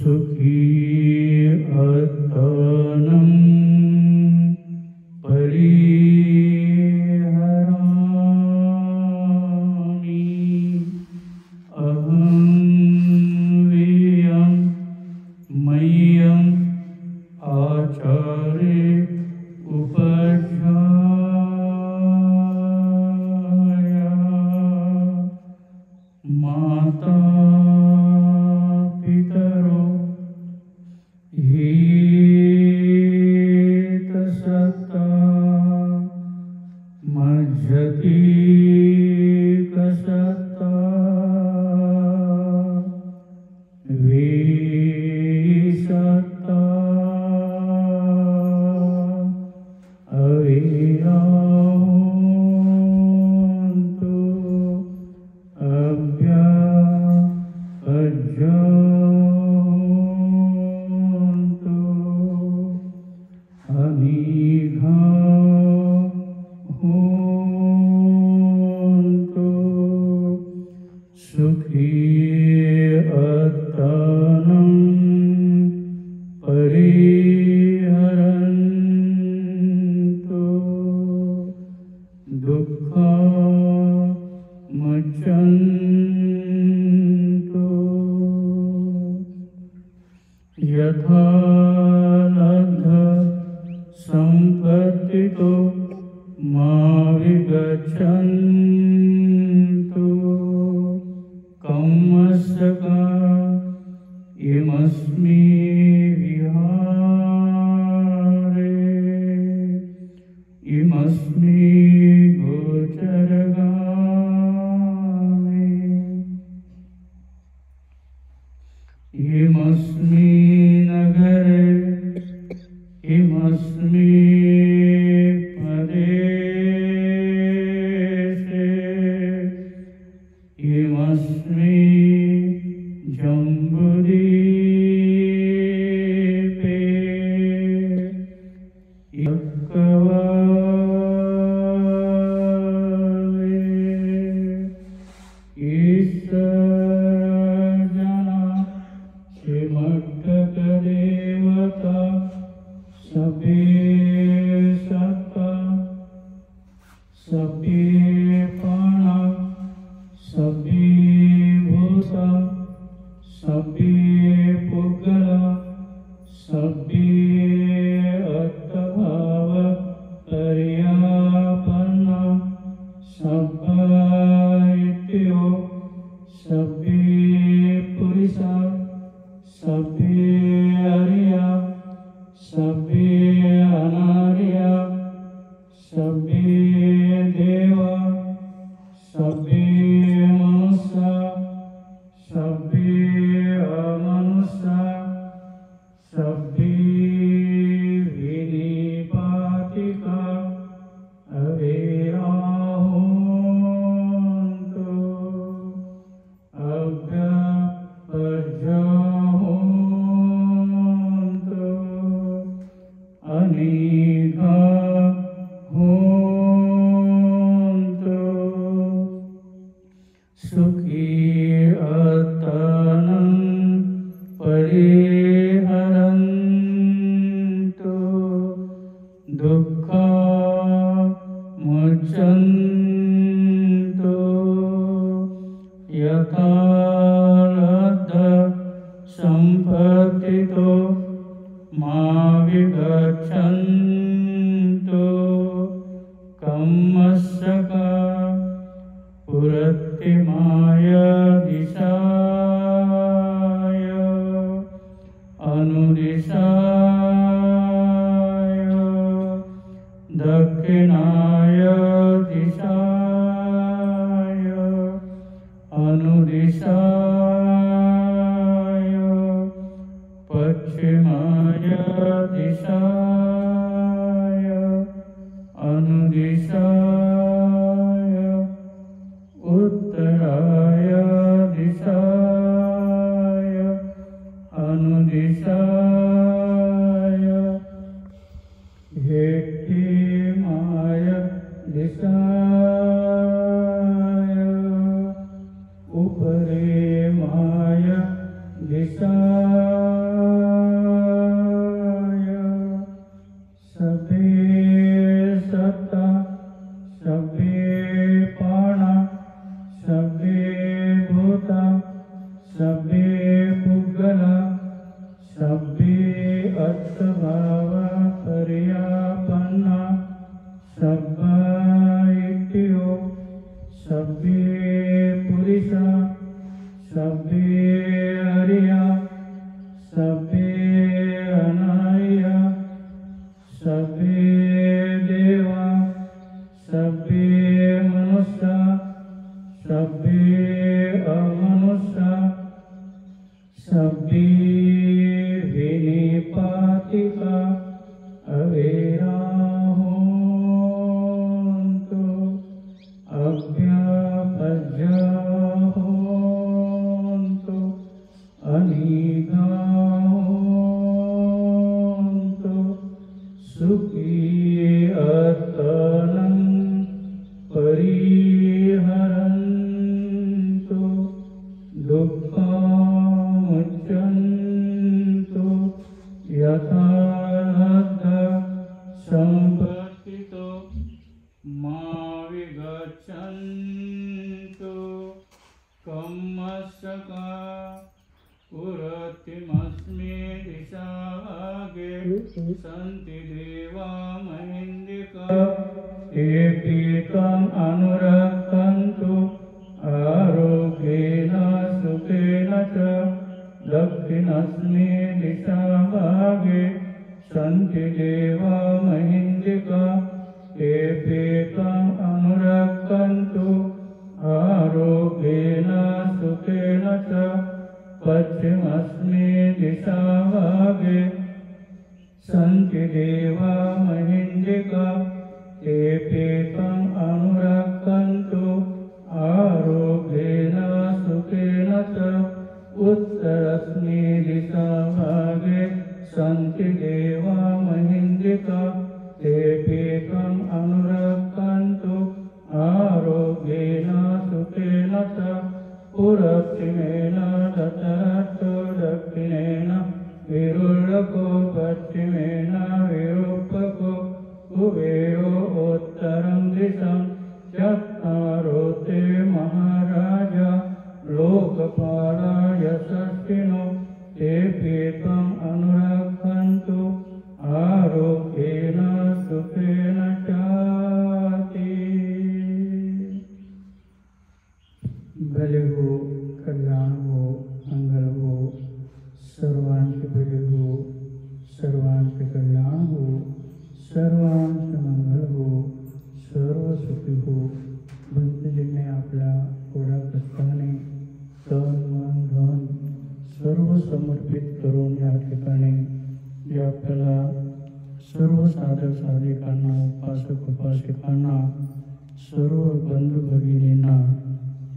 सुखी अतनं परिहरामि अहं वियं मह्यम् आचार्य उपध्याय माता पितरो हितसत्ता मज्जति कसत्ता वेसत्ता अविरामन्तु अभ्यापज्यन्तु अनिघान्तु सुखी अतनं परिहरन्तु दुःखमुच्यन्तु यथा लब्ध सम्पत्तितो मा विगच्छन्तु कम्मस्सका इमस्मि विहारे इमस्मि गोचरगामि इमस्मि नगरे इमस्मि प्रदेशे इमस्मि जम्बुद्वीपे यक्कवाले ईश्वरजना श्रीमट्टकदेवता सभे सत्ता सभे प्राणा सभे भूता सभे पुगला सभे अर्थभाव पर्यापन्ना सभ्यो सभे पुरुषा सभे आर्या सभे अनार्या सभे देवा सभे मनुष्या सभे अमनुष्या सभे विनिपातिका अविरामन्तु अभ्यापज्यन्तु अनिघान्तु सुखी अतनं परिहरन्तु दुःखमुच्यन्तु यथा लब्ध सम्पत्तितो मा विगच्छन्तु कम्मस्सका पुरत्तिमाय दिशाय अनुदिशाय दक्षिणाय दिशाय अनुदिशाय पश्चिमाय दिशाय अनुदिशाय उत्तराय दिशाय अनुदिशाय हेटिमाय दिशाय उपरेमाय दिशाय मंगला सब्बे अर्थभावा पर्यापन्ना सब्बा इत्यो सब्बे पुरुषा सब्बे हरिया सब्बे अनाया सब्बे देवा सब्बे मनुष्या सब्बे अमनुष्या सब्बे विनिपातिका अवेराहोन्तु अव्यापज्याहोन्तु अनिगाहोन्तु सुखी अतनं परिहरन्तु दुःखमुच्यन्तु यथार्थ सम्पत्तितो मा विगच्छन्तु कम्मस्सका पुरतिमस्मि दिशाभागे सन्ति देवा महेन्द्रिका तेऽपि त्वम् अनुरक्षन्तु आरोग्येन सुखेन च दक्षिणस्मि दिशाभागे सन्ति देवा महेन्द्रिका तेऽपि त्वम् अनुरक्षन्तु आरोग्येन सुखेन च पश्चिमस्मि दिशाभागे सन्ति देवा महेन्द्रिका तेऽपि त्वम् अनुरक्षन्तु आरोग्येन सुखेन च उत्तरस्मि दिशाभागे सन्ति देवा महेन्द्रिका तेऽपि त्वम् अनुरक्षन्तु आरोग्येन सुखेन च पुरपश्चिमेन दत्तराष्ट्रो दक्षिणेन विरुळको पश्चिमेन विरूपको कुबेरो उत्तरं दिशं चत्वारो ते महाराजा लोकपाला यशस्विनो तेऽपि त्वम् अनुरक्षन्तु आरोग्येन सुखेन चाति। भले हो, कल्याण हो, मंगल हो, सर्वांचे भले हो, सर्वांचे कल्याण हो, सर्वांचे मंगल हो, सर्व सुखी हो। भंतजींनी आपल्या थोड्या कष्टाने तन मन धन सर्व समर्पित करून या ठिकाणी जे आपल्याला सर्व साधक साधिकांना उपासक उपासिकांना सर्व बंधू भगिनींना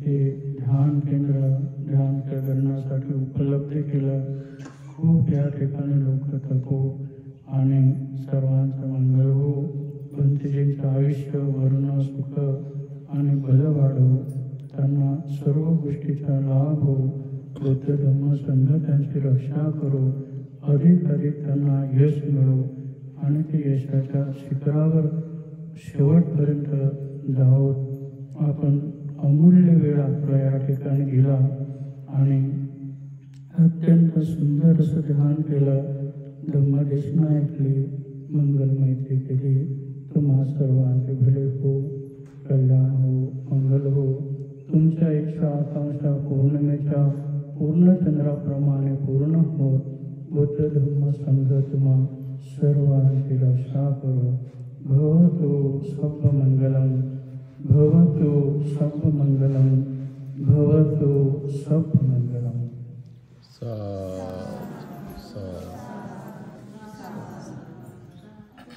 हे ध्यान केंद्र ध्यान करण्यासाठी उपलब्ध केलं। खूप या ठिकाणी लोक थको आणि सर्वांचं मंगल हो। भंतजींचं आयुष्य वर्ण सुख आणि बल वाढो, त्यांना सर्व गोष्टीचा लाभ हो। बुद्ध धम्म संघ त्यांची रक्षा करो, अधिक अधिक त्यांना यश मिळो आणि ते यशाच्या शिखरावर शेवटपर्यंत जावो। आपण अमूल्य वेळ आपला या ठिकाणी दिला आणि अत्यंत सुंदर असं ध्यान केलं, धम्मदेशना ऐकली, मंगल मैत्री केली। तुम्हा सर्वांचे भले हो, कल्याण हो, मंगल हो। तुमच्या इच्छा आकांक्षा पौर्णिमेच्या पूर्णचंद्राप्रमाणे पूर्ण हो। बुद्ध धम्म संघ तुम्हा सर्वांची रक्षा करो। भवतु सर्वमंगलम, भवतु सर्वमंगलम, भवतु सर्वमंगलम। साधु साधु।